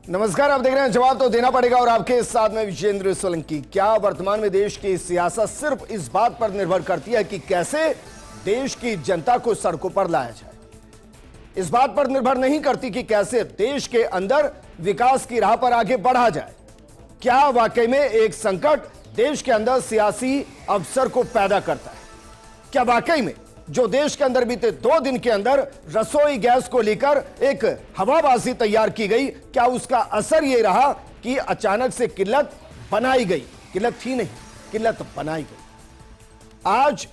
नमस्कार, आप देख रहे हैं जवाब तो देना पड़ेगा और आपके साथ में विजेंद्र सोलंकी। क्या वर्तमान में देश की सियासत सिर्फ इस बात पर निर्भर करती है कि कैसे देश की जनता को सड़कों पर लाया जाए? इस बात पर निर्भर नहीं करती कि कैसे देश के अंदर विकास की राह पर आगे बढ़ा जाए। क्या वाकई में एक संकट देश के अंदर सियासी अवसर को पैदा करता है? क्या वाकई में जो देश के अंदर बीते 2 दिन के अंदर रसोई गैस को लेकर एक हवाबाजी तैयार की गई, क्या उसका असर यह रहा कि अचानक से किल्लत बनाई गई? किल्लत थी नहीं, किल्लत बनाई गई। आज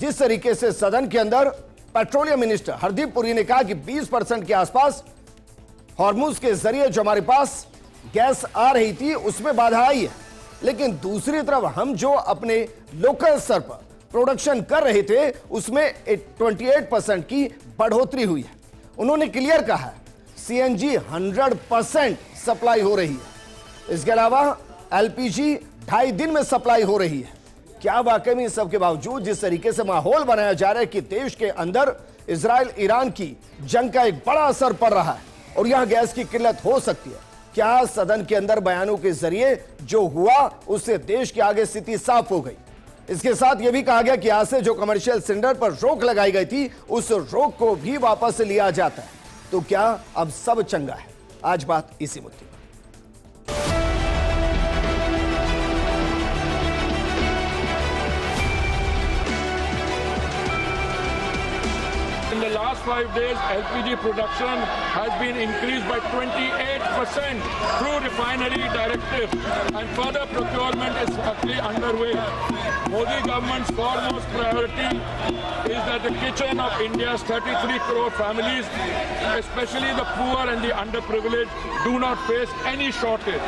जिस तरीके से सदन के अंदर पेट्रोलियम मिनिस्टर हरदीप पुरी ने कहा कि 20% के आसपास हॉर्मुज के जरिए जो हमारे पास गैस आ रही थी उसमें बाधा आई है, लेकिन दूसरी तरफ हम जो अपने लोकल स्तर पर प्रोडक्शन कर रहे थे उसमें 28% की बढ़ोतरी हुई है। उन्होंने क्लियर कहा है सीएनजी 100% सप्लाई हो रही है। इसके अलावा एलपीजी 2.5 दिन में सप्लाई हो रही है। क्या वाकई में सब के बावजूद जिस तरीके से माहौल बनाया जा रहा है कि देश के अंदर इजराइल ईरान की जंग का एक बड़ा असर पड़ रहा है और यहां गैस की किल्लत हो सकती है? क्या सदन के अंदर बयानों के जरिए जो हुआ उससे देश के आगे स्थिति साफ हो गई? इसके साथ यह भी कहा गया कि आज से जो कमर्शियल सिलेंडर पर रोक लगाई गई थी उस रोक को भी वापस लिया जाता है। तो क्या अब सब चंगा है? आज बात इसी मुद्दे पर। In the last 5 days, LPG production has been increased by 28% through refinery directive, and further procurement is actually underway. Modi government's foremost priority is that the kitchen of India's 33 crore families, especially the poor and the underprivileged, do not face any shortage.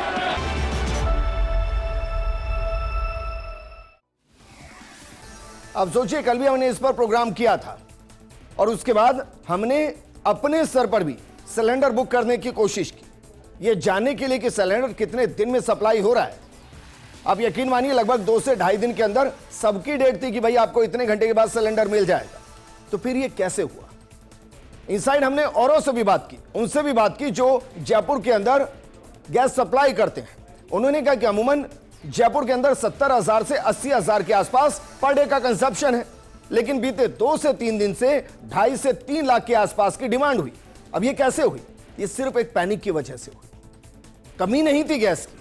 अब सोचिए, कल भी हमने इस पर programme किया था और उसके बाद हमने अपने स्तर पर भी सिलेंडर बुक करने की कोशिश की, यह जानने के लिए कि सिलेंडर कितने दिन में सप्लाई हो रहा है। आप यकीन मानिए लगभग 2 से 2.5 दिन के अंदर सबकी डेट थी कि भाई आपको इतने घंटे के बाद सिलेंडर मिल जाएगा। तो फिर यह कैसे हुआ? इनसाइड हमने औरों से भी बात की, उनसे भी बात की जो जयपुर के अंदर गैस सप्लाई करते हैं। उन्होंने कहा कि अमूमन जयपुर के अंदर 70,000 से 80,000 के आसपास पर डे का कंजप्शन है, लेकिन बीते 2 से 3 दिन से 2.5 से 3 लाख के आसपास की डिमांड हुई। अब ये कैसे हुई? ये सिर्फ एक पैनिक की वजह से हुई। कमी नहीं थी गैस की,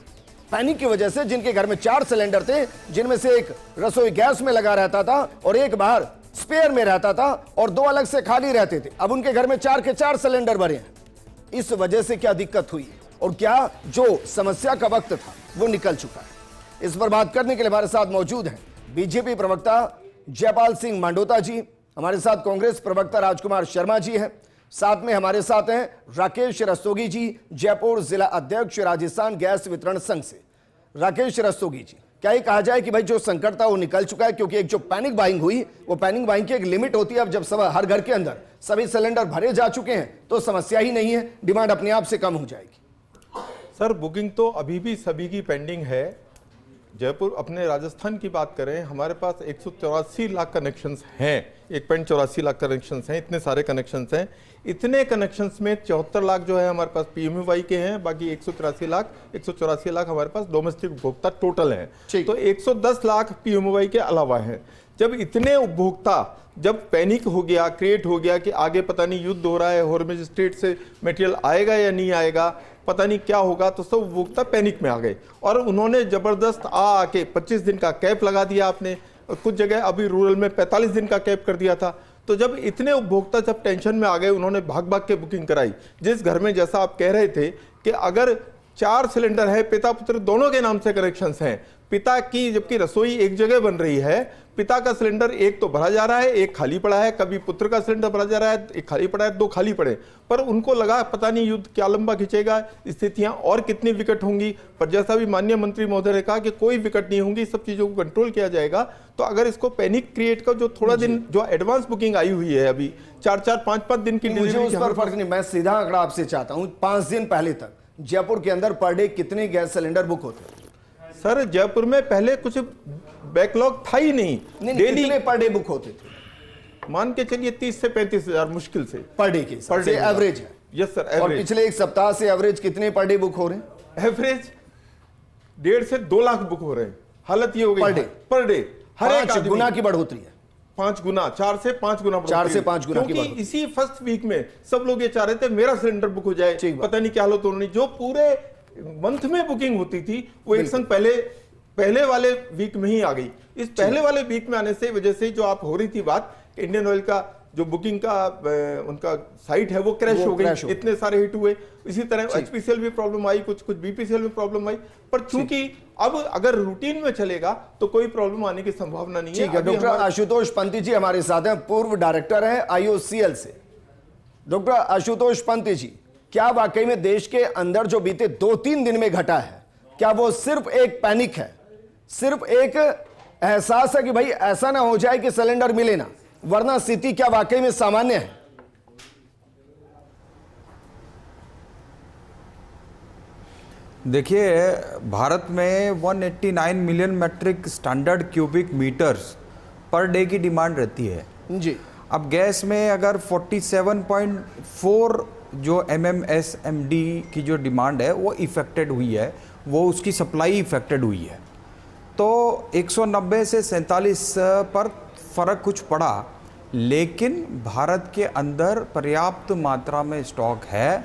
पैनिक की वजह से जिनके घर में 4 सिलेंडर थे, जिनमें से एक रसोई गैस में लगा रहता था और एक बाहर स्पेयर में रहता था और 2 अलग से खाली रहते थे, अब उनके घर में 4 के 4 सिलेंडर भरे हैं। इस वजह से क्या दिक्कत हुई और क्या जो समस्या का वक्त था वो निकल चुका है? इस पर बात करने के लिए हमारे साथ मौजूद हैं बीजेपी प्रवक्ता जयपाल सिंह मांडोता जी, हमारे साथ कांग्रेस प्रवक्ता राजकुमार शर्मा जी हैं, साथ में हमारे साथ हैं राकेश रस्तोगी जी, जयपुर जिला अध्यक्ष राजस्थान गैस वितरण संघ से। राकेश रस्तोगी जी, क्या ये कहा जाए कि भाई जो संकट था वो निकल चुका है? क्योंकि एक जो पैनिक बाइंग हुई वो पैनिक बाइंग की एक लिमिट होती है। अब जब सब हर घर के अंदर सभी सिलेंडर भरे जा चुके हैं तो समस्या ही नहीं है, डिमांड अपने आप से कम हो जाएगी। सर, बुकिंग तो अभी भी सभी की पेंडिंग है। जयपुर, अपने राजस्थान की बात करें, हमारे पास 184 लाख कनेक्शंस हैं, 1.84 लाख कनेक्शंस हैं। इतने सारे कनेक्शंस हैं। इतने कनेक्शंस में 74 लाख जो है हमारे पास पीएमयूवाई के हैं, बाकी 184 लाख हमारे पास डोमेस्टिक उपभोक्ता टोटल हैं। तो 110 लाख पीएमयूवाई के अलावा हैं। जब इतने उपभोक्ता, जब पैनिक हो गया, क्रिएट हो गया कि आगे पता नहीं युद्ध हो रहा है, हॉर्मुज स्ट्रेट से मटेरियल आएगा या नहीं आएगा, पता नहीं क्या होगा, तो सब उपभोक्ता पैनिक में आ गए और उन्होंने जबरदस्त आके 25 दिन का कैप लगा दिया आपने, कुछ जगह अभी रूरल में 45 दिन का कैप कर दिया था। तो जब इतने उपभोक्ता जब टेंशन में आ गए, उन्होंने भाग भाग के बुकिंग कराई। जिस घर में, जैसा आप कह रहे थे कि अगर 4 सिलेंडर है, पिता पुत्र दोनों के नाम से कनेक्शंस हैं, पिता की जबकि रसोई एक जगह बन रही है, पिता का सिलेंडर एक तो भरा जा रहा है, एक खाली पड़ा है, कभी पुत्र का सिलेंडर भरा जा रहा है, एक खाली पड़ा है, 2 खाली पड़े, पर उनको लगा पता नहीं युद्ध क्या लंबा खींचेगा, स्थितियां और कितनी विकट होंगी। पर जैसा भी माननीय मंत्री महोदय ने कहा कि कोई विकट नहीं होंगी, सब चीजों को कंट्रोल किया जाएगा। तो अगर इसको पैनिक क्रिएट का जो थोड़ा दिन जो एडवांस बुकिंग आई हुई है अभी 4-4, 5-5 दिन की, मुझे उस पर फर्क नहीं, मैं सीधा आंकड़ा आपसे चाहता हूं। 5 दिन पहले तक जयपुर के अंदर पर डे कितने गैस सिलेंडर बुक होते? सर, जयपुर में पहले कुछ बैकलॉग था ही नहीं। डेली कितने पर डे बुक होते थे? मान के चलिए 30 से 35 हजार मुश्किल से पर डे के एवरेज है। यस सर, और एवरेज पिछले एक सप्ताह से एवरेज कितने पर डे बुक हो रहे हैं? एवरेज 1.5 से 2 लाख बुक हो रहे हैं। हालत ये हो गई पर डे हर एक 5 गुना की बढ़ोतरी है। 5 गुना, 4 से 5 गुना, 4 से 5 गुना की क्योंकि बढ़ोतरी। इसी फर्स्ट वीक में सब लोग ये चाह रहे थे मेरा सिलेंडर बुक हो जाए, पता नहीं क्या हालत होनी। जो पूरे मंथ में बुकिंग होती थी वो एक संग पहले वाले वीक में ही आ गई। इस पहले वाले वीक में आने से वजह से जो आप हो रही थी बात, इंडियन ऑयल का जो बुकिंग का उनका साइट है वो क्रैश हो गई, इतने सारे हिट हुए। इसी तरह एचपीसीएल भी प्रॉब्लम आई, कुछ बीपीसीएल में प्रॉब्लम आई, पर चूंकि अब अगर रूटीन में चलेगा तो कोई प्रॉब्लम आने की संभावना नहीं है। ठीक है, डॉक्टर आशुतोष पंत जी हमारे साथ हैं, पूर्व डायरेक्टर हैं आईओसीएल से। डॉक्टर आशुतोष पंत जी, क्या वाकई में देश के अंदर जो बीते 2-3 दिन में घटा है, क्या वो सिर्फ एक पैनिक है, सिर्फ एक एहसास है कि भाई ऐसा ना हो जाए कि सिलेंडर मिले ना, वरना स्थिति क्या वाकई में सामान्य है? देखिए, भारत में 189 million metric standard cubic metres पर डे की डिमांड रहती है जी। अब गैस में अगर 47.4 जो MMSMD की जो डिमांड है वो इफेक्टेड हुई है, वो उसकी सप्लाई इफेक्टेड हुई है, तो 190 से 47 पर फ़र्क कुछ पड़ा, लेकिन भारत के अंदर पर्याप्त मात्रा में स्टॉक है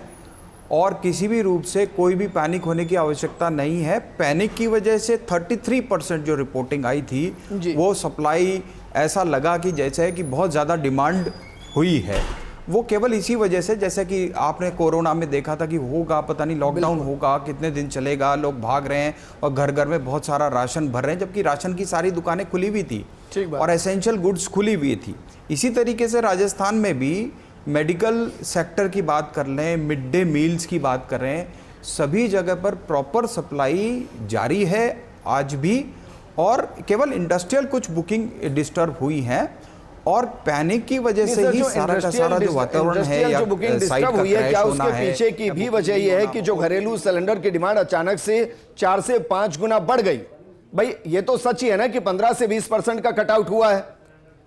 और किसी भी रूप से कोई भी पैनिक होने की आवश्यकता नहीं है। पैनिक की वजह से 33% जो रिपोर्टिंग आई थी वो सप्लाई ऐसा लगा कि जैसे कि बहुत ज़्यादा डिमांड हुई है, वो केवल इसी वजह से, जैसे कि आपने कोरोना में देखा था कि होगा, पता नहीं लॉकडाउन होगा, कितने दिन चलेगा, लोग भाग रहे हैं और घर घर में बहुत सारा राशन भर रहे हैं, जबकि राशन की सारी दुकानें खुली हुई थी और एसेंशियल गुड्स खुली हुई थी। इसी तरीके से राजस्थान में भी मेडिकल सेक्टर की बात कर लें, मिड डे मील्स की बात कर रहे हैं, सभी जगह पर प्रॉपर सप्लाई जारी है आज भी, और केवल इंडस्ट्रियल कुछ बुकिंग डिस्टर्ब हुई हैं और पैनिक की वजह से ही सारा का सारा जो वातावरण है या जो बुकिंग डिस्टर्ब हुई है, क्या उसके पीछे की भी वजह यह है कि जो घरेलू सिलेंडर की डिमांड अचानक से 4 से 5 गुना बढ़ गई? भाई ये तो सच ही है ना कि 15 से 20% का कटआउट हुआ है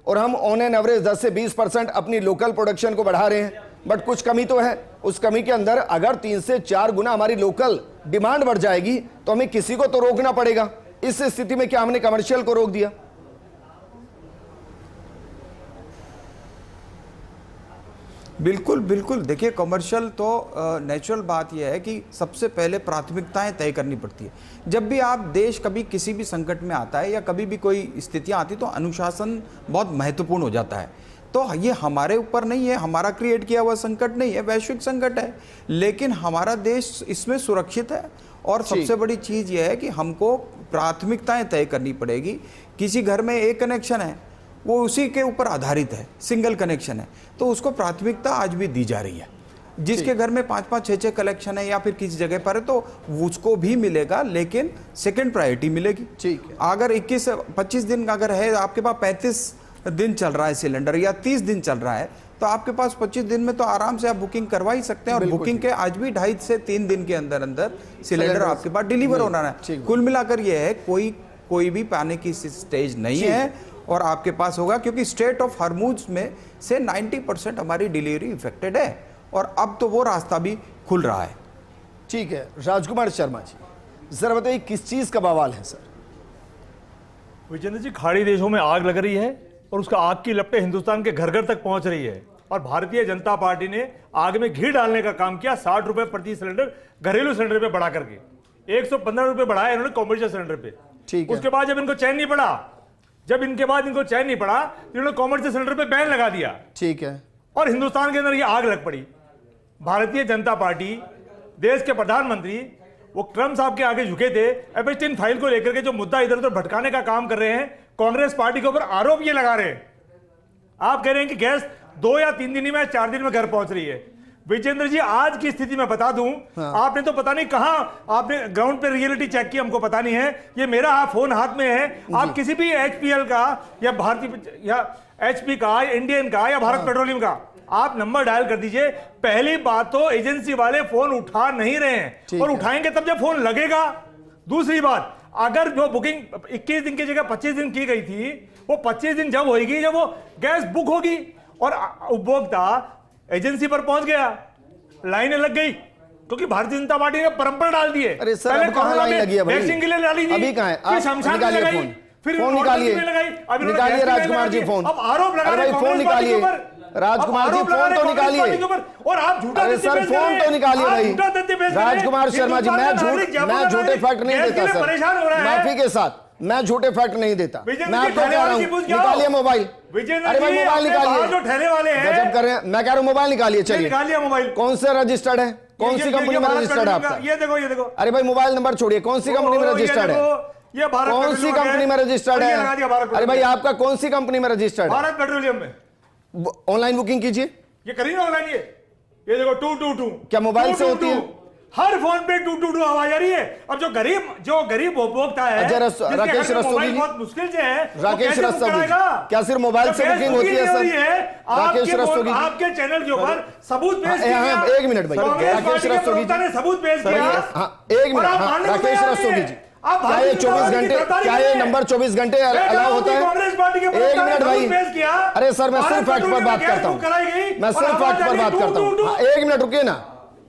और हम ऑन एन एवरेज 10 से 20% अपनी लोकल प्रोडक्शन को बढ़ा रहे हैं, बट कुछ कमी तो है। उस कमी के अंदर अगर 3 से 4 गुना हमारी लोकल डिमांड बढ़ जाएगी तो हमें किसी को तो रोकना पड़ेगा। इस स्थिति में क्या हमने कमर्शियल को रोक दिया? बिल्कुल बिल्कुल। देखिए, कमर्शियल तो नेचुरल बात यह है कि सबसे पहले प्राथमिकताएं तय करनी पड़ती है। जब भी आप देश कभी किसी भी संकट में आता है या कभी भी कोई स्थितियां आती तो अनुशासन बहुत महत्वपूर्ण हो जाता है। तो ये हमारे ऊपर नहीं है, हमारा क्रिएट किया हुआ संकट नहीं है, वैश्विक संकट है, लेकिन हमारा देश इसमें सुरक्षित है। और सबसे बड़ी चीज़ यह है कि हमको प्राथमिकताएं तय करनी पड़ेगी। किसी घर में एक कनेक्शन है, वो उसी के ऊपर आधारित है, सिंगल कनेक्शन है, तो उसको प्राथमिकता आज भी दी जा रही है। जिसके घर में 5-5, 6-6 कलेक्शन है या फिर किसी जगह पर है तो उसको भी मिलेगा, लेकिन सेकंड प्रायोरिटी मिलेगी। ठीक है। अगर 21-25 दिन अगर है, आपके पास 35 दिन चल रहा है सिलेंडर या 30 दिन चल रहा है, तो आपके पास 25 दिन में तो आराम से आप बुकिंग करवा ही सकते हैं। और बुकिंग के आज भी 2.5 से 3 दिन के अंदर अंदर सिलेंडर आपके पास डिलीवर होना है। कुल मिलाकर यह है, कोई भी पैनिक की स्टेज नहीं है और आपके पास होगा, क्योंकि स्ट्रेट ऑफ हॉर्मुज में से 90% हमारी डिलीवरी इफेक्टेड है और अब तो वो रास्ता भी खुल रहा है। ठीक है, राजकुमार शर्मा जी जरा बताइए किस चीज का बवाल है सर? विजेंद्र जी, खाड़ी देशों में आग लग रही है और उसका आग की लपटें हिंदुस्तान के घर घर तक पहुंच रही है और भारतीय जनता पार्टी ने आग में घी डालने का काम किया। 60 रुपए प्रति सिलेंडर घरेलू सिलेंडर पे बढ़ा करके 115 रुपए बढ़ाया इन्होंने कॉमर्शियल सिलेंडर पे। ठीक है। उसके बाद जब इनको चैन नहीं पड़ा तो इन्होंने कॉमर्शियल सिलेंडर पे बैन लगा दिया। ठीक है। और हिंदुस्तान के अंदर ये आग लग पड़ी। भारतीय जनता पार्टी, देश के प्रधानमंत्री वो ट्रम्प साहब के आगे झुके थे। एपस्टीन फाइल को लेकर के जो मुद्दा इधर उधर भटकाने का काम कर रहे हैं, कांग्रेस पार्टी के ऊपर आरोप ये लगा रहे हैं। आप कह रहे हैं कि गैस 2 या 3 दिन में 4 दिन में घर पहुंच रही है। विजेंद्र जी, आज की स्थिति में बता दूं, आपने तो पता नहीं कहां आपने ग्राउंड पे रियलिटी चेक की, हमको पता नहीं है। ये मेरा फोन हाथ में है, आप किसी भी एचपीएल का या भारतीय या एचपी का, इंडियन का या भारत पेट्रोलियम का आप नंबर डायल कर दीजिए। पहली बात तो एजेंसी वाले फोन उठा नहीं रहे हैं और उठाएंगे तब जब फोन लगेगा। दूसरी बात, अगर जो बुकिंग 21 दिन की जगह 25 दिन की गई थी, वो 25 दिन जब होगी जब वो गैस बुक होगी और उपभोक्ता एजेंसी पर पहुंच गया। लाइनें लग गई क्योंकि भारतीय जनता पार्टी ने परंपरा डाल दी है। अरे सर, पहले अब कहाँ कोरोना लाइन में लगी है भाई? वैक्सीन के लिए डाली थी, अभी कहाँ है? फिर आप शमशान में निकालिए लगाई, फोन। फिर फोन नोटबंदी निकालिए। में लगाई, अब इन्होंने निकालिए वैक्सीन में राजकुमार जी लगाई। फोन। अब आरोप लगा अरे रहे भाई, कांग्रेस फोन पार्टी के निकालिए। ऊपर। राजकुमार अब जी, आरोप लगा फोन रहे तो कांग्रेस निकालिए। पार्टी के ऊपर। और आप झूठा अरे तथ्य सर, पेश कर फोन रहे हैं। तो निकालिए आप भाई। झूठा तथ्य पेश कर रहे हैं। राजकुमार शर्मा जी, मैं झूठे फैक्ट नहीं देता सर, परेशान हो रहा है। माफी के साथ मैं झूठे फैक्ट नहीं देता। विजेंद्र मैं जी, आपको ठहरे कह रहा वाले हूँ, की पूछ जाओ। निकालिए मोबाइल। विजेंद्र अरे भाई, जी, मोबाइल अपने बाहर जो निकालिए। ठहरे वाले हैं, गजब कर रहे हैं। मैं कह रहा हूँ मोबाइल निकालिए। चलिए, निकालिए मोबाइल। कौन से रजिस्टर्ड है? कौन ये सी कंपनी में भारत रजिस्टर्ड है पेट्रोलियम आपका? का- ये देखो, ये देखो। अरे भाई, मोबाइल नंबर छोड़िए, कौन सी कंपनी में रजिस्टर्ड है? ये भारत कौन सी पेट्रोलियम का कंपनी में रजिस्टर्ड और ये लगा दिया भारत है? अरे भाई, पेट्रोलियम। आपका कौन सी कंपनी में रजिस्टर्ड है? भारत पेट्रोलियम में ऑनलाइन बुकिंग कीजिए। ये करिए ऑनलाइन। ये देखो 222। क्या मोबाइल से होती है? हर फोन पे 222 आवाज आ रही है। अब जो गरीब उपभोक्ता है, अजय जिसके राकेश हाथ में रस्तोगी मोबाइल जी। बहुत मुश्किल से है, वो राकेश कैसे बुक रस्तोगी जी, कराएगा? क्या सिर्फ मोबाइल से तो बुकिंग होती है नहीं हो रही सर? है। राकेश रस्तोगी जी, आपके चैनल के ऊपर सबूत पेश हाँ, किया। हाँ, एक मिनट भाई। कांग्रेस राकेश पार्टी के रस्तोगी जी, प्रवक्ता ने सबूत पेश किया। हाँ, एक मिनट। और आप हाँ, मानने को राकेश तैयार रस्तोगी नहीं जी, है। आप क्या ये भारतीय 24 जनता घंटे, पार्टी क्या ये नंबर 24 घंटे अलाउ होता है? कांग्रेस पार्टी के एक मिनट भाई। सबूत पेश किया। अरे सर, मैं सिर्फ फैक्ट पर बात करता हूँ। मैं सिर्फ फैक्ट पर बात करता हूँ। हाँ, एक मिनट रुकिए ना।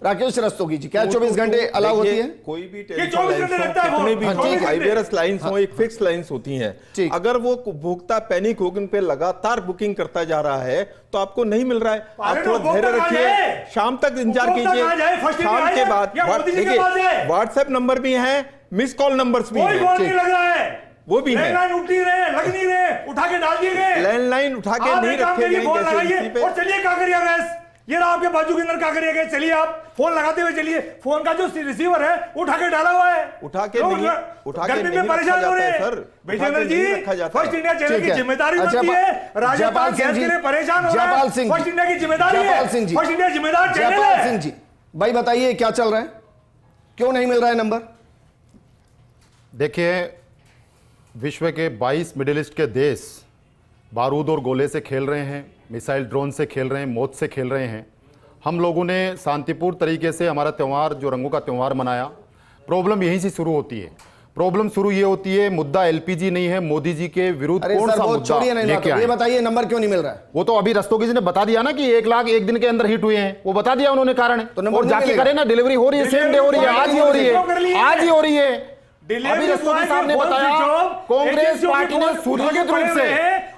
राकेश रस्तोगी जी, क्या 24 घंटे अलाउ होती है? कोई भी 24 घंटे लगता है वो। कितने भी हाँ, ठीक है। वायरस लाइंस हो, एक फिक्स लाइंस होती हैं। ठीक। अगर वो उपभोक्ता पैनिक होकर उन पे लगातार बुकिंग करता जा रहा है तो आपको नहीं मिल रहा है। आप थोड़ा धैर्य रखिए, शाम तक इंतजार कीजिए। शाम के बाद देखिए, व्हाट्सएप नंबर भी है, मिस कॉल नंबर्स भी कोई फोन नहीं हैं, लग रहा है, वो भी है। लैंडलाइन उठ नहीं रहे, लग नहीं रहे, उठा के डाल दिए गए। लैंडलाइन उठा के आप नहीं एक काम रखे करिए, गए फोन जैसे लगाइए इसी पे। और चलिए काकरिया गैस, ये रहा आपके बाजू के अंदर काकरिया गैस। चलिए, आप फोन लगाते हुए चलिए। फोन का जो रिसीवर है उठा के डाला हुआ है। उठा के लोग नहीं, उठा के गर्मी नहीं में परेशान रखा हो रहे जाता है, हैं। सर। विजेंद्र उठा के जी, नहीं रखा जाता फर्स्ट है। इंडिया चैनल ठीक की है। जिम्मेदारी अच्छा, बनती है। जयपाल राजस्थान सिंह गैस जी, के लिए परेशान हो रहा है। जयपाल सिंह जी, फर्स्ट इंडिया की जिम्मेदारी है। जयपाल सिंह जी, फर्स्ट इंडिया जिम्मेदार चैनल जयपाल है। सिंह जी, भाई बताइए क्या चल रहा है? क्यों नहीं मिल रहा है नंबर? देखिए, विश्व के 22 मिडिल ईस्ट के देश बारूद और गोले से खेल रहे हैं, मिसाइल ड्रोन से खेल रहे हैं, मौत से खेल रहे हैं। हम लोगों ने शांतिपूर्ण तरीके से हमारा त्यौहार, जो रंगों का त्यौहार मनाया। प्रॉब्लम यहीं से शुरू होती है। प्रॉब्लम शुरू ये होती है, मुद्दा एलपीजी नहीं है, मोदी जी के विरुद्ध अरे कौन सर, सा वो मुद्दा छोड़िए नहीं, लेके आए? ये बताइए नंबर क्यों नहीं मिल रहा है? वो तो अभी रस्तोगी जी ने बता दिया ना कि 1 लाख एक दिन के अंदर हिट हुए हैं, वो बता दिया उन्होंने कारण। तो नंबर और नहीं जाके मिलेगा। करें ना, डिलीवरी हो रही है, सेम डे हो रही है, आज ही हो रही है, आज ही हो रही है। अभी रस्तोगी साहब ने बताया कांग्रेस पार्टी ने सुनिश्चित रूप से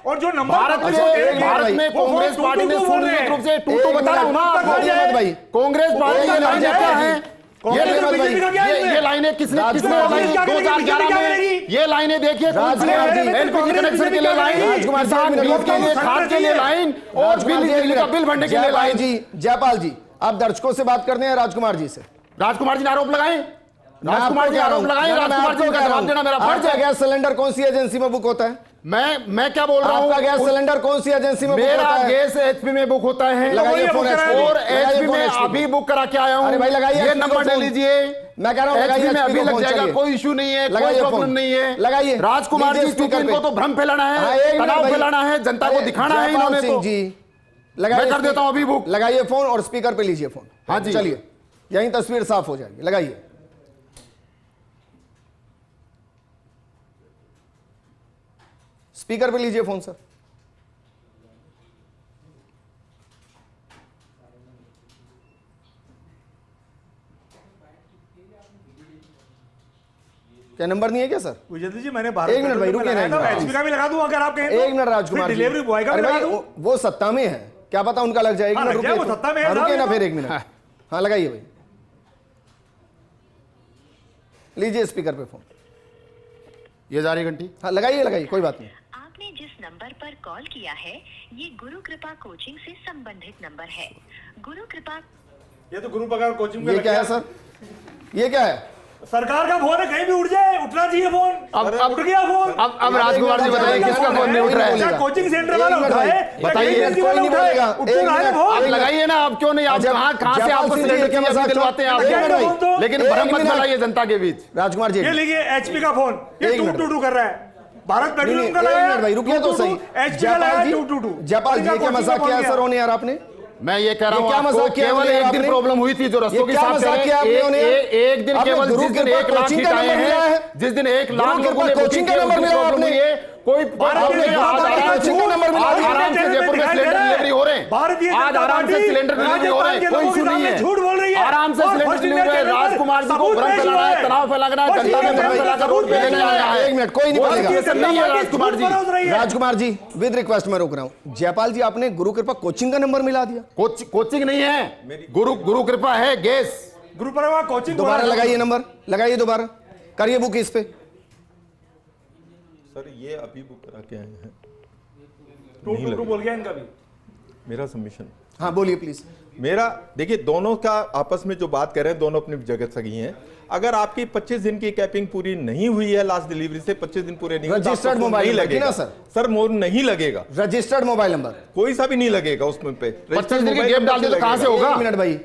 और जो नंबर भारत में कांग्रेस पार्टी ने सुनिश्चित रूप से टूटू बता रहा हूं ना आपको भाई, कांग्रेस पार्टी की लाइनें क्या है? ये लाइनें किसने लगाई 2011 में? ये लाइनें देखिए, एलपीजी कनेक्शन के लिए लाइन, किसान दूध के लिए, खाद के लिए लाइन, और बिजली का बिल भरने के लिए लाइन। जयपाल जी, आप दर्शकों से बात करते हैं राजकुमार जी से। राजकुमार जी ने आरोप लगाए, राजकुमार जी आरोप लगाए, राजकुमार जी का जवाब देना मेरा फर्ज है। गैस सिलेंडर कौन सी एजेंसी में बुक होता है? मैं क्या बोल रहा हूं? आपका गैस सिलेंडर कौन सी एजेंसी में बुक होता मेरा है? गैस एचपी में बुक होता है, लगाइए फोन HP और लगाइए एचपी फोन में HP अभी बुक करा के आया हूं। अरे भाई, लगाइए ये HP को नंबर ले फोन। लीजिए, मैं कह रहा हूं एचपी में अभी लग जाएगा, चलिए। कोई इशू नहीं है, कोई लगाइए प्रॉब्लम फोन। नहीं है। लगाइए। राजकुमार जी, लीजिए क्योंकि स्पीकर इनको पे। तो भ्रम फैलाना हाँ, है, एक मिनट तनाव भाई। फैलाना है, जनता को अरे, दिखाना है जयपाल इन्होंने सिंह तो। जी, लगाइए, मैं कर देता हूं अभी बुक। लगाइए फोन और स्पीकर पे लीजिए फोन। हाँ जी। चलिए, यहीं तस्वीर साफ हो जाएगी। लगाइए। स्पीकर पे लीजिए फोन सर। क्या नंबर नहीं है क्या सर? विजेंद्र जी, मैंने एक मिनट भाई, रुकिए ना। एचपी का भी लगा दूं अगर आप कहें तो। एक minute Rajkumar ji. Delivery boy का भी अरे लगा भाई, दूं। वो सत्ता में है, क्या पता उनका लग जाए। एक हाँ, मिनट लग जाए, रुकिए वो सत्ता में है, हाँ, रुकिए ना साहब, फिर एक मिनट। हाँ, लगाइए भाई, लीजिए स्पीकर पे फोन। ये जा रही घंटी। हाँ, लगाइए लगाइए, कोई बात नहीं। आपने जिस नंबर पर कॉल किया है ये गुरु कृपा कोचिंग से संबंधित नंबर है। गुरु कृपा, ये तो गुरु प्रकार कोचिंग में ये लग क्या है गया। सर? ये क्या है? सरकार का फोन है, कहीं भी उठ जाए, उठना चाहिए फोन। अब उठ गया फोन। अब राजकुमार जी बताइए किसका फोन नहीं उठ रहा है? क्या कोचिंग सेंटर वाला एक मिनट उठाए? भाई, बताइए, क्या कोई वाला नहीं उठाए? बोलेगा। उठ एक रहा है मिनट, फोन। आप लगाइए ना, आप क्यों नहीं? आप कहां से जयपाल आपको सिंह जी, सिलेक्ट क्या किया मजाक दिलवाते हैं आप? एक मिनट भाई, लेकिन एक भ्रम मत मिनट। फैलाइए जनता के बीच। राजकुमार जी, ये लीजिए एचपी का फोन, ये एक मिनट। 222 कर रहा है। भारत पेट्रोलियम का एक लगाया, मिनट भाई, रुकिए तो सही। 222, एचपी का लगाया 222। जयपाल जी, क्या मजाक किया सर होने यार आपने? मैं ये कह रहा ये हूं क्या आपको, मजाक किया केवल आपने? एक दिन प्रॉब्लम हुई थी जो रस्तोगी क्या साहब मजाक किया आपने कह उन्हें? रहे हैं, एक दिन आपने केवल गुरु जिस दिन कृपा 1 लाख कोचिंग हिट का आए नंबर लिया हैं, है? जिस दिन 1 लाख गुरु लोगों ने कृपा कोचिंग का नंबर मिला आपने? कोई कोचिंग का नंबर मिला दिया। आराम से जयपुर में सिलेंडर डिलीवरी हो रहे हैं, आज आराम से सिलेंडर डिलीवरी हो रहे हैं, कोई इशू नहीं है, झूठ बोल रही है, आराम से सिलेंडर डिलीवरी हो रहे हैं। राजकुमार जी को भ्रम फैला रहा है, तनाव फैला रहा है, जनता में भ्रम फैलाकर वोट भेजने जा रहा है। 1 मिनट, कोई नहीं बोलेगा। ये सब नहीं है राजकुमार जी। राजकुमार जी विद रिक्वेस्ट मैं रोक रहा हूं। जयपाल जी आपने गुरु कृपा कोचिंग का नंबर मिला दिया। कोचिंग नहीं है, गुरु कृपा है गैस। गुरु कृपा कोचिंग दोबारा लगाइए नंबर, लगाइए दोबारा, करिए बुक इस पे। सर ये अभी बुक करा के आए हैं, टू बोल गया इनका भी। मेरा सबमिशन। हाँ बोलिए प्लीज। मेरा देखिए, दोनों का आपस में जो बात कर रहे हैं दोनों अपनी जगह सही हैं। अगर आपकी 25 दिन की कैपिंग पूरी नहीं हुई है, लास्ट डिलीवरी से 25 दिन पूरे नहीं हुए, रजिस्टर्ड मोबाइल लगेगा ना सर? सर मोर नहीं लगेगा, रजिस्टर्ड मोबाइल नंबर कोई सा भी नहीं लगेगा उसमें पे। 25 दिन की गैप डाल दे तो कहां से होगा? 1 मिनट भाई,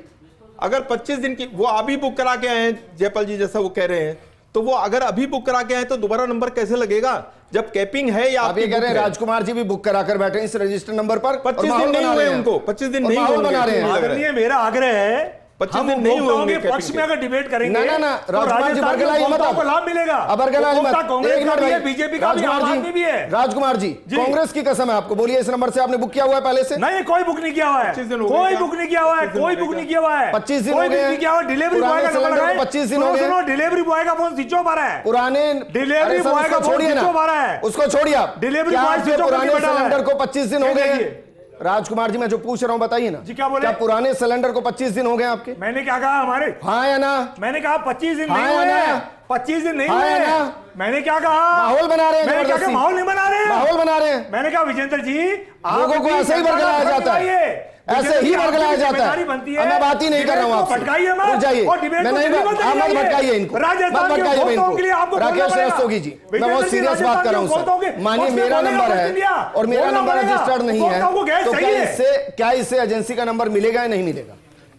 अगर 25 दिन की, वो अभी बुक करा के आए हैं जयपाल जी जैसा वो कह रहे हैं, तो वो अगर अभी बुक करा के आए तो दोबारा नंबर कैसे लगेगा जब कैपिंग है? या आप ये कह रहे हैं राजकुमार जी भी बुक करा कर बैठे हैं इस रजिस्टर्ड नंबर पर? 25 दिन नहीं हुए उनको, 25 दिन नहीं हुए, बना रहे हैं। आदरणीय मेरा आग्रह है, 25 दिन नहीं हुए उनके पक्ष में अगर डिबेट करेंगे ना तो राजकुमार जी बरगलाइए मत, राजस्थान को लाभ मिलेगा। अब बरगलाइए मत, कांग्रेस एक का मिनट भी है, भाई, बीजेपी का भी, आम आदमी भी है। राजकुमार जी कांग्रेस की कसम है आपको, बोलिए इस नंबर से आपने बुक किया हुआ है पहले से? नहीं, कोई बुक नहीं किया हुआ है, 25 दिन हो गए कोई क्या? बुक नहीं किया हुआ है, कोई बुक नहीं किया हुआ है, 25 दिन कोई हो गए बुक नहीं किया हुआ। डिलीवरी बॉय का नंबर है, 25 दिन हो गए। सुनो, डिलीवरी बॉय का फोन स्विच ऑफ आ रहा है, पुराने डिलीवरी बॉय का फोन छोड़िए स्विच ना, ऑफ आ रहा है, उसको छोड़िए आप। डिलीवरी क्या बॉय आपके स्विच ऑफ पुराने करके बैठा हुआ है। सिलेंडर को 25 दिन हो ये गए हैं? देखिए। राजकुमार जी मैं जो पूछ रहा हूं बताइए ना, जी क्या बोले? क्या पुराने सिलेंडर को 25 दिन हो गए आपके? मैंने क्या कहा? हमारे हाँ या ना? मैंने कहा 25 दिन हाँ नहीं या हुए ना? हैं, 25 दिन नहीं हाँ हुए या हैं। ना? मैंने क्या कहा? माहौल बना रहे हैं मैंने क्या कहा? जबरदस्ती। माहौल नहीं बना रहे हैं, माहौल बना रहे हैं। मैंने कहा विजेंद्र जी आप लोगों को भी ऐसे ही जनता बरगलाया का जाता है, भटकाइए। ऐसे ही बरगलाया जाता जिम्मेदारी है। बनती अब मैं बात ही नहीं कर रहा हूं आपसे, भटकाइए मत, रुक जाइए, और डिबेट मैं को नहीं दिल्ली मत आप मत जाइए। भटकाइए इनको, राजस्थान मत के भटकाइए वोटों के लिए आपको इनको। बोलना राकेश पड़ेगा। रस्तोगी जी मैं विजेंद्र बहुत जी, सीरियस बात कर रहा हूं वोटों के सर, मानिए पक्ष में मेरा बोलेगा नंबर मत इंडिया, है और मेरा बोलना नंबर पड़ेगा। रजिस्टर्ड नहीं है, वोटों को गैस तो चाहिए। क्या इससे एजेंसी का नंबर मिलेगा या नहीं मिलेगा?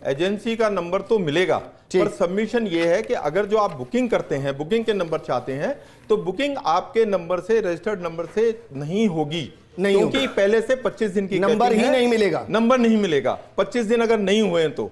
एजेंसी का नंबर तो मिलेगा, पर सबमिशन ये है कि अगर जो आप बुकिंग करते हैं, बुकिंग के नंबर चाहते हैं, तो बुकिंग आपके नंबर से, रजिस्टर्ड नंबर से नहीं होगी, क्योंकि पहले से 25 दिन की नंबर ही नहीं मिलेगा। नंबर नहीं मिलेगा 25 दिन अगर नहीं हुए हैं तो।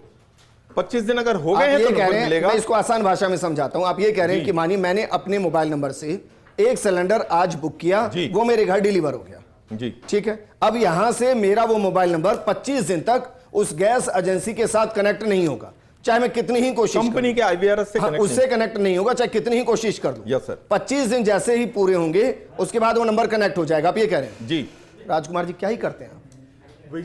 25 दिन अगर हो गए हैं तो नंबर मिलेगा। मैं इसको आसान भाषा में समझाता हूं। आप ये कह रहे हैं कि मानिए मैंने अपने मोबाइल नंबर से एक सिलेंडर आज बुक किया, वो मेरे घर डिलीवर हो गया जी, ठीक है। अब यहां से मेरा वो मोबाइल नंबर 25 दिन तक उस गैस एजेंसी के साथ कनेक्ट नहीं होगा, चाहे मैं कितनी ही कोशिश कंपनी के IVRS से कनेक्ट उससे कनेक्ट नहीं होगा, चाहे कितनी ही कोशिश कर दूं। Yes sir. 25 दिन जैसे ही पूरे होंगे उसके बाद वो नंबर कनेक्ट हो जाएगा, आप ये कह रहे हैं? जी। राजकुमार जी क्या ही करते हैं?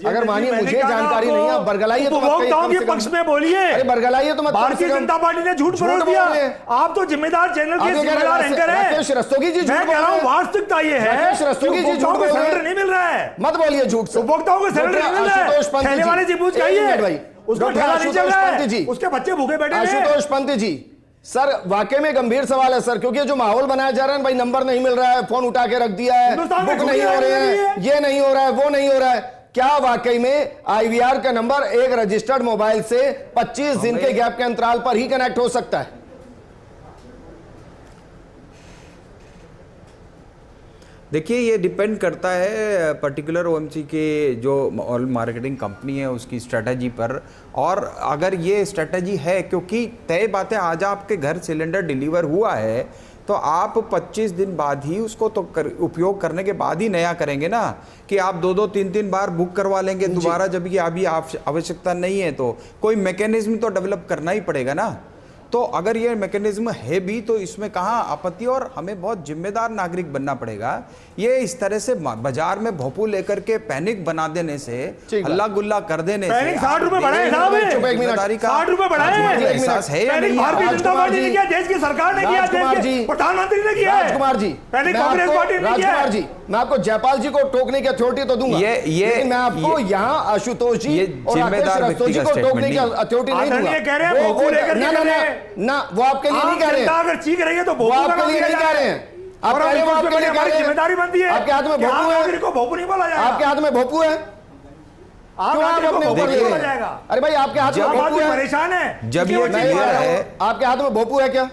अगर मानिए मुझे जानकारी नहीं है, बरगलाइए तो उपभोक्ताओं के पक्ष में बोलिए। अरे बरगलाइए तो मत। भारतीय जनता पार्टी ने झूठ परोस दिया। आप तो जिम्मेदार चैनल के जिम्मेदार एंकर हैं। राकेश रस्तोगी जी मैं कह रहा हूं वास्तविकता ये है, राकेश रस्तोगी जी उपभोक्ताओं को सिलेंडर नहीं मिल रहा है। मत बोलिए झूठ से, उपभोक्ताओं को सिलेंडर नहीं मिल रहा है। ठेले वाले जी पूछ कहिए, उसको ठेला नहीं चल रहा है, उसके बच्चे भूखे बैठे हैं। आशुतोष पंत जी सर वाकई में गंभीर सवाल है सर, क्योंकि जो माहौल बनाया जा रहा है भाई, नंबर नहीं मिल रहा है, फोन उठा के रख दिया है, बुक नहीं हो रहे हैं, ये नहीं हो रहा है, वो नहीं हो रहा है। क्या वाकई में IVR का नंबर एक रजिस्टर्ड मोबाइल से 25 दिन के गैप के अंतराल पर ही कनेक्ट हो सकता है? देखिए ये डिपेंड करता है पर्टिकुलर OMC के जो ऑल मार्केटिंग कंपनी है उसकी स्ट्रेटजी पर, और अगर ये स्ट्रेटजी है, क्योंकि तय बात है आज आपके घर सिलेंडर डिलीवर हुआ है तो आप 25 दिन बाद ही उसको तो उपयोग करने के बाद ही नया करेंगे ना, कि आप 2-2 3-3 बार बुक करवा लेंगे दोबारा, जब कि अभी आवश्यकता नहीं है तो कोई मैकेनिज्म तो डेवलप करना ही पड़ेगा ना। तो अगर ये मैकेनिज्म है भी तो इसमें कहाँ आपत्ति, और हमें बहुत जिम्मेदार नागरिक बनना पड़ेगा। ये इस तरह से बाजार में भोपू लेकर के पैनिक बना देने से, हल्ला गुल्ला कर देने से, 60 रुपए बढ़ाए साहब, 60 रुपए बढ़ाए, एहसास है या नहीं? भारतीय जनता पार्टी ने किया, देश की सरकार ने किया, देश के प्रधानमंत्री ने किया, राजकुमार जी पहले कांग्रेस पार्टी ने किया। राजकुमार जी मैं आपको जयपाल जी को टोकने की अथॉरिटी तो दूंगा, लेकिन मैं आपको यहाँ आशुतोष जी और राकेश रस्तोगी को टोकने की अथॉरिटी नहीं दूंगा। कह रहे हैं भोपू लेकर ना वो आपके लिए नहीं कह रहे हैं, अगर चीख रही है तो वो आपके लिए नहीं कह रहे हैं, आप कह रहे हैं आपके लिए कह रहे हैं, जिम्मेदारी बनती है। आपके हाथ में भोपू है, को भोपू नहीं बोला जाएगा, आपके हाथ में भोपू है, क्यों आप अपने ऊपर ले रहे हैं? अरे भाई आपके हाथ में भोपू है, परेशान है जब ये क्लियर है, आपके हाथ में भोपू है क्या?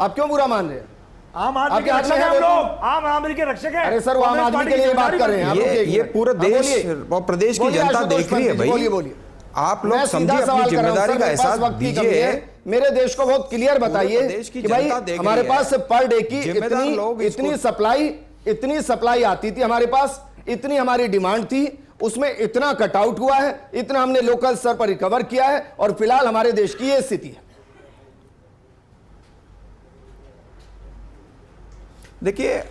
आप क्यों बुरा मान रहे हैं? आम आदमी के रक्षक हैं हम लोग, आम आदमी के रक्षक हैं। अरे सर वो आम आदमी के लिए बात कर रहे हैं, ये पूरा देश और प्रदेश की जनता देख रही है भाई। बोलिए बोलिए। आप मैं लोग सीधा समझिए, सवाल अपनी कर रहा हूं, जिम्मेदारी सर, का मेरे पास एहसास वक्त की कमी दीजिए। है। मेरे देश को बहुत क्लियर बताइए देश की कि भाई जनता देख हमारे रही है। पास पर डे की जिम्मेदार लोग इतनी सप्लाई आती थी हमारे पास, इतनी हमारी डिमांड थी, उसमें इतना कटआउट हुआ है, इतना हमने लोकल स्तर पर रिकवर किया है, और फिलहाल हमारे देश की यह स्थिति है। देखिए,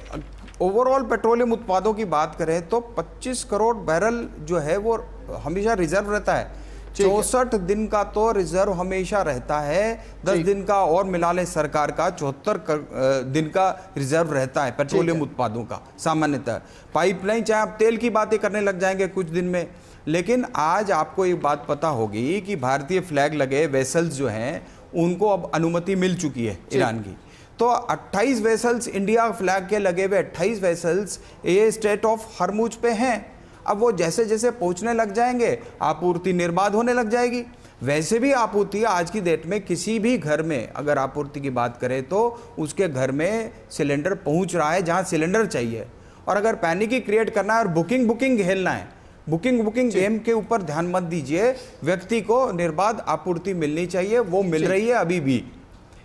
ओवरऑल पेट्रोलियम उत्पादों की बात करें तो 25 करोड़ बैरल जो है वो हमेशा रिजर्व रहता है। 64 दिन का तो रिजर्व हमेशा रहता है, 10 दिन का और मिला ले सरकार का 74 दिन का रिजर्व रहता है पेट्रोलियम उत्पादों का सामान्यतः। पाइपलाइन, चाहे आप तेल की बातें करने लग जाएंगे कुछ दिन में, लेकिन आज आपको एक बात पता होगी कि भारतीय फ्लैग लगे वेसल्स जो हैं उनको अब अनुमति मिल चुकी है ईरान की। तो 28 वेसल्स इंडिया फ्लैग के लगे हुए 28 वेसल्स ये स्टेट ऑफ हरमुज पे हैं। अब वो जैसे जैसे पहुंचने लग जाएंगे आपूर्ति निर्बाध होने लग जाएगी। वैसे भी आपूर्ति आज की डेट में किसी भी घर में अगर आपूर्ति की बात करें तो उसके घर में सिलेंडर पहुंच रहा है जहां सिलेंडर चाहिए। और अगर पैनिक ही क्रिएट करना है और बुकिंग खेलना है, बुकिंग गेम के ऊपर ध्यान मत दीजिए। व्यक्ति को निर्बाध आपूर्ति मिलनी चाहिए, वो मिल रही है अभी भी।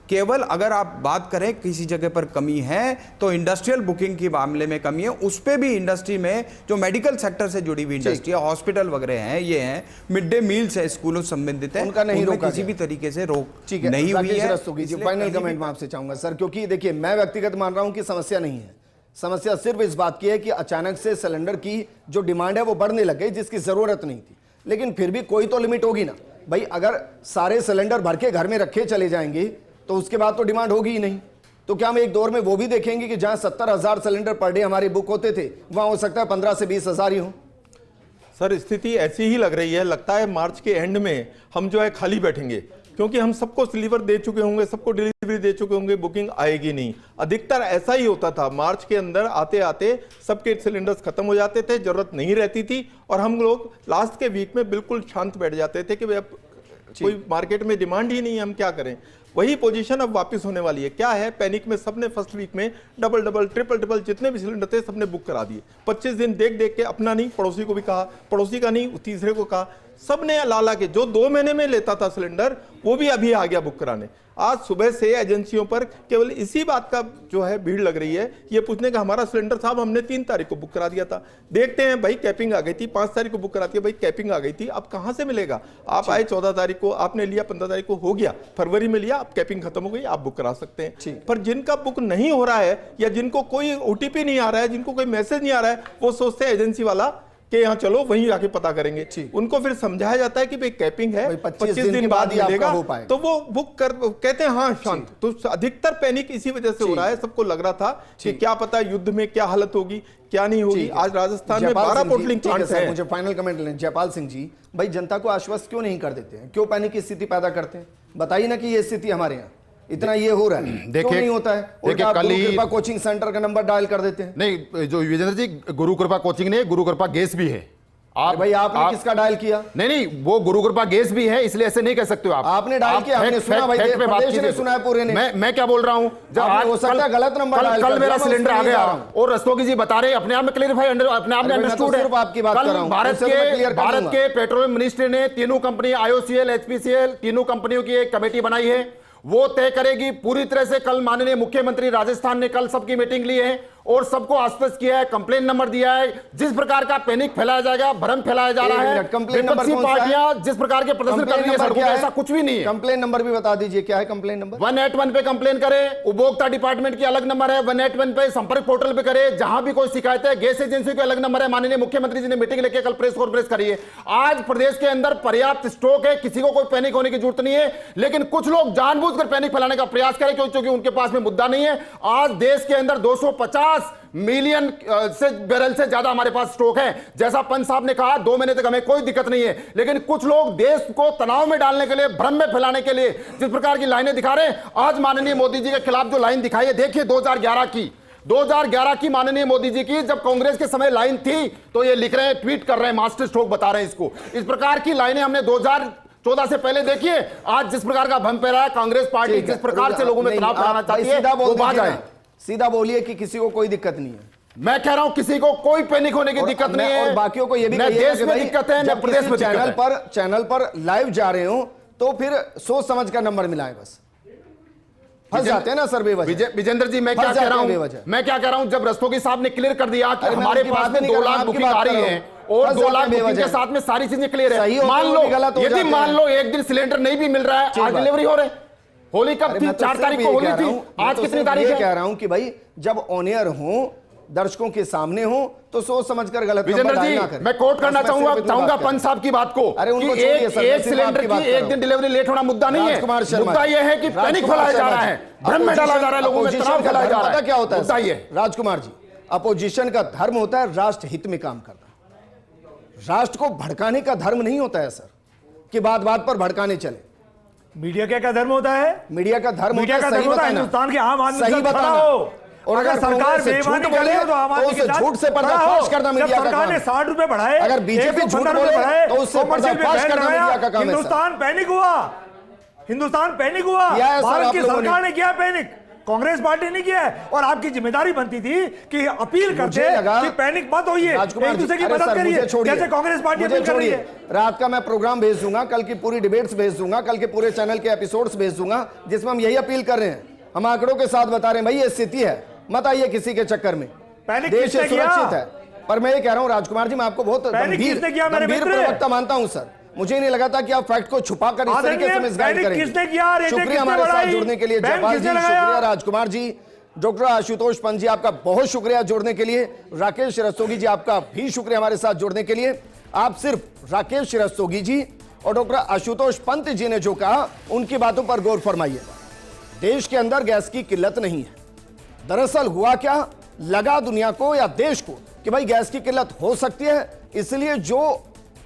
केवल अगर आप बात करें किसी जगह पर कमी है तो इंडस्ट्रियल बुकिंग के मामले में कमी है, उस पे भी इंडस्ट्री में जो मेडिकल सेक्टर से जुड़ी हुई इंडस्ट्री है, हॉस्पिटल वगैरह हैं, ये हैं, मिड डे मील्स है, स्कूलों से संबंधित है, उनका नहीं रोका किसी भी तरीके से रोक ठीक है, नहीं हुई है। फाइनल कमेंट मैं आपसे चाहूंगा सर, क्योंकि देखिए मैं व्यक्तिगत मान रहा हूं कि समस्या नहीं है। समस्या सिर्फ इस बात की है कि अचानक से सिलेंडर की जो डिमांड है वो बढ़ने लग गई, जिसकी जरूरत नहीं थी। लेकिन फिर भी कोई तो लिमिट होगी ना भाई। अगर सारे सिलेंडर भर के घर में रखे चले जाएंगे तो उसके बाद तो डिमांड होगी ही नहीं। तो क्या हम एक दौर में वो भी देखेंगे कि जहां 70,000 सिलेंडर पर डे हमारे बुक होते थे, वहां हो सकता है 15 से 20,000 ही हो? सर, स्थिति ऐसी ही लग रही है। लगता है मार्च के एंड में हम जो है खाली बैठेंगे, क्योंकि हम सबको स्लीवर दे चुके होंगे, सबको डिलीवरी दे चुके होंगे, बुकिंग आएगी नहीं। अधिकतर ऐसा ही होता था, मार्च के अंदर आते आते सबके सिलेंडर्स खत्म हो जाते थे, जरूरत नहीं रहती थी, और हम लोग लास्ट के वीक में बिल्कुल शांत बैठ जाते थे कि भाई अब कोई मार्केट में डिमांड ही नहीं है, हम क्या करें। वही पोजीशन अब वापस होने वाली है। क्या है, पैनिक में सबने फर्स्ट वीक में डबल ट्रिपल जितने भी सिलेंडर थे सबने बुक करा दिए। 25 दिन देख के, अपना नहीं पड़ोसी को भी कहा, पड़ोसी का नहीं तीसरे को कहा, सबने लाला के जो 2 महीने में लेता था सिलेंडर वो भी अभी आ गया बुक कराने। आज सुबह से एजेंसियों पर केवल इसी बात का जो है भीड़ लग रही है, ये पूछने का हमारा सिलेंडर साहब हमने 3 तारीख को बुक करा दिया था, देखते हैं भाई कैपिंग आ गई थी, 5 तारीख को बुक करा दिया, भाई कैपिंग आ गई थी, अब कहां से मिलेगा। आप आए 14 तारीख को, आपने लिया 15 तारीख को, हो गया, फरवरी में लिया, अब कैपिंग खत्म हो गई, आप बुक करा सकते हैं। पर जिनका बुक नहीं हो रहा है या जिनको कोई ओटीपी नहीं आ रहा है, जिनको कोई मैसेज नहीं आ रहा है, वो सोचते हैं एजेंसी वाला कि यहाँ चलो वहीं जाके पता करेंगे। उनको फिर समझाया जाता है कि भाई कैपिंग है, 25 दिन बाद मिलेगा, तो वो बुक कर कहते हैं हाँ शांत। तो अधिकतर पैनिक इसी वजह से हो रहा है। सबको लग रहा था कि क्या पता युद्ध में क्या हालत होगी, क्या नहीं होगी। आज राजस्थान में 12 पोर्टलिंग प्लांट्स हैं। मुझे फाइनल कमेंट लें जयपाल सिंह जी, भाई जनता को आश्वस्त क्यों नहीं कर देते हैं, क्यों पैनिक की स्थिति पैदा करते हैं? बताइए ना कि ये स्थिति हमारे यहाँ इतना ये हो रहा है, क्यों नहीं होता है? देखिए, कल ही कृपा कोचिंग सेंटर का नंबर डायल कर देते हैं। नहीं, जो विजेंद्र जी, गुरु कृपा कोचिंग नहीं, गुरु कृपा गैस भी है। भाई आपने किसका डायल किया? नहीं, वो गुरु कृपा गैस भी है, इसलिए ऐसे नहीं कह सकते हो आप। आपने डायल किया, हमने सुना भाई, प्रदेश ने सुना है पूरे ने। मैं क्या बोल रहा हूं, जब आज हो सकता है गलत नंबर डायल कल मेरा सिलेंडर आ गया और रस्तोगी जी बता रहे हैं, अपने आप में क्लियरफाई, अपने आप में अंडरस्टूड है। आपकी बात कर रहा हूं, भारत के पेट्रोलियम मिनिस्ट्री ने तीनों कंपनी IOCL, HPCL, तीनों कंपनियों की एक कमेटी बनाई है, वो तय करेगी पूरी तरह से। कल माननीय मुख्यमंत्री राजस्थान ने कल सबकी मीटिंग ली है और सबको आश्वस्त किया है, कंप्लेन नंबर दिया है। जिस प्रकार का पैनिक फैलाया जाएगा, भ्रम फैलाया जा रहा है, विपक्षी पार्टियां जिस प्रकार के प्रदर्शन कर रही है सड़कों पे, ऐसा कुछ भी नहीं है। कंप्लेन नंबर भी बता दीजिए, क्या है कंप्लेन नंबर? 181 पे कंप्लेन करें, उपभोक्ता डिपार्टमेंट की अलग नंबर है, 181 पे संपर्क पोर्टल पे करे, जहां भी कोई शिकायत है। गैस एजेंसी का अलग नंबर है। माननीय मुख्यमंत्री जी ने मीटिंग लेकर कल प्रेस कॉन्फ्रेंस करी है। आज प्रदेश के अंदर पर्याप्त स्टॉक है, किसी को कोई पैनिक होने की जरूरत नहीं है, लेकिन कुछ लोग जानबूझकर पैनिक फैलाने का प्रयास करें क्योंकि उनके पास में मुद्दा नहीं है। आज देश के अंदर 250 मिलियन से बैरल से ज्यादा हमारे पास स्टॉक है। जैसा पंत साहब ने कहा, 2 महीने तक हमें कोई दिक्कत नहीं है, लेकिन कुछ लोग देश को तनाव में डालने के लिए, भ्रम में फैलाने के लिए जिस प्रकार की लाइनें दिखा रहे हैं, आज माननीय मोदी जी के खिलाफ जो लाइन दिखाई है, देखिए 2011 की माननीय मोदी जी की, जब कांग्रेस के समय लाइन थी, तो ये लिख रहे हैं, ट्वीट कर रहे हैं, मास्टर स्ट्रोक बता रहे हैं इसको। इस प्रकार की लाइनें हमने 2014 से पहले देखिए। आज जिस प्रकार का भ्रम फैला है कांग्रेस पार्टी, जिस प्रकार से लोगों में तनाव फैलाना चाहती है, वो बात है। सीधा बोलिए कि किसी को कोई दिक्कत नहीं है। मैं कह रहा हूं किसी को कोई पैनिक होने की दिक्कत नहीं है। और बाकियों को ये भी न कहिएगा देश कि में भाई, दिक्कत है न जब प्रदेश किसी में दिक्कत है। चैनल पर लाइव जा रहे हो तो फिर सोच समझ कर नंबर मिलाएं, बस फंस जाते हैं ना सर बेवजह। विजेंद्र जी, मैं क्या कह रहा हूं, जब रस्तोगी साहब ने क्लियर कर दिया कि हमारे पास में 2 लाख बुकिंग आ रही है और 2 लाख बुकिंग के साथ में सारी चीजें क्लियर है। मान लो यदि मान लो एक दिन सिलेंडर नहीं भी मिल रहा है, आज डिलीवरी हो रहे, होली कब थी? 4 तारीख को होली थी, आज कितनी तारीख है? कह रहा हूं कि भाई जब ऑन एयर हो, दर्शकों के सामने हो तो सोच समझकर गलत विजेंद्र जी, मैं कोट करना चाहूंगा पंत साहब की बात को कि एक सिलेंडर की एक दिन डिलीवरी लेट होना मुद्दा नहीं है। मुद्दा यह है कि पैनिक फैलाया जा रहा है, भ्रम में डाला जा रहा है, लोगों में तनाव फैलाया जा रहा है। क्या होता मुद्दा है राजकुमार जी, अपोजिशन का धर्म होता है राष्ट्र हित में काम करना। राष्ट्र को भड़काने का धर्म नहीं होता है सर कि बात बात पर भड़काने चले। मीडिया क्या धर्म होता है? मीडिया का धर्म मीडिया का धर्म होता है हिंदुस्तान के आम आदमी सही बताओ। और अगर सरकार बेईमानी करे तो आम आदमी के साथ झूठ से पर्दाफाश करना मीडिया का काम है। सरकार ने 60 रुपए बढ़ाए, अगर बीजेपी झूठ बोले तो उससे पर्दाफाश करना मीडिया का काम है। हिंदुस्तान पैनिक हुआ, हिंदुस्तान पैनिक हुआ, भारत की सरकार ने किया पैनिक, कांग्रेस पार्टी ने किया है। और आपकी जिम्मेदारी बनती थी कि अपील करते कि पैनिक मत होइए, एक दूसरे की मदद करिए, जैसे कांग्रेस पार्टी अपील कर रही है। रात का मैं प्रोग्राम भेज दूंगा, कल की पूरी डिबेट्स भेज दूंगा, कल के पूरे चैनल के एपिसोड्स भेज दूंगा जिसमें हम यही अपील कर रहे हैं। हम आंकड़ों के साथ बता रहे हैं भाई ये स्थिति है, मत आइए किसी के चक्कर में, देश सुरक्षित है। पर मैं ये कह रहा हूं राजकुमार जी, मैं आपको बहुत गंभीर प्रवक्ता मानता हूं सर। मुझे नहीं लगा था कि आप फैक्ट को छुपाकर इस तरीके से मिसगाइड करेंगे। शुक्रिया हमारे साथ जुड़ने के लिए जयपाल जी, शुक्रिया राजकुमार जी, डॉक्टर आशुतोष पंत जी आपका बहुत शुक्रिया जुड़ने के लिए, राकेश रस्तोगी जी आपका भी शुक्रिया हमारे साथ जुड़ने के लिए। आप सिर्फ राकेश रस्तोगी जी और डॉक्टर आशुतोष पंत जी ने जो कहा उनकी बातों पर गौर फरमाइएगा। देश के अंदर गैस की किल्लत नहीं है। दरअसल हुआ क्या, लगा दुनिया को या देश को कि भाई गैस की किल्लत हो सकती है, इसलिए जो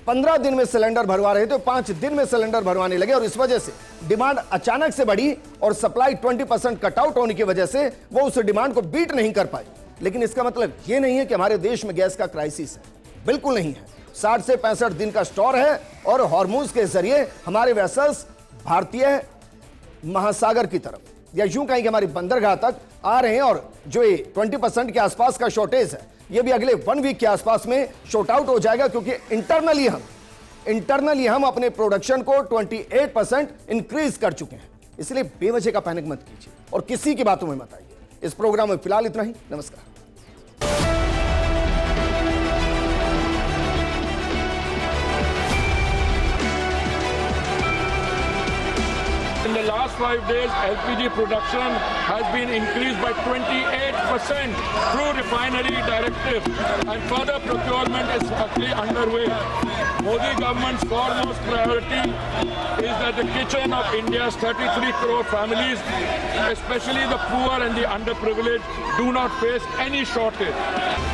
15 दिन में सिलेंडर भरवा रहे थे 5 दिन में सिलेंडर भरवाने लगे और इस वजह से डिमांड अचानक से बढ़ी और सप्लाई 20% कटआउट होने की वजह से वो उस डिमांड को बीट नहीं कर पाई। लेकिन इसका मतलब ये नहीं है कि हमारे देश में गैस का क्राइसिस है, बिल्कुल नहीं है। 60 से 65 दिन का स्टोर है और हॉर्मूज के जरिए हमारे वेसल्स भारतीय महासागर की तरफ या यूं कहें कि हमारी बंदरगाह तक आ रहे हैं। और जो ये 20% के आसपास का शॉर्टेज है ये भी अगले 1 वीक के आसपास में शॉर्ट आउट हो जाएगा, क्योंकि इंटरनली हम अपने प्रोडक्शन को 28% इंक्रीज कर चुके हैं। इसलिए बेवजह का पैनिक मत कीजिए और किसी की बातों में मत आइए। इस प्रोग्राम में फिलहाल इतना ही, नमस्कार। In the last 5 days, LPG production has been increased by 28% through refinery directive, and further procurement is actually underway. Modi government's foremost priority is that the kitchen of India's 33 crore families, especially the poor and the underprivileged, do not face any shortage.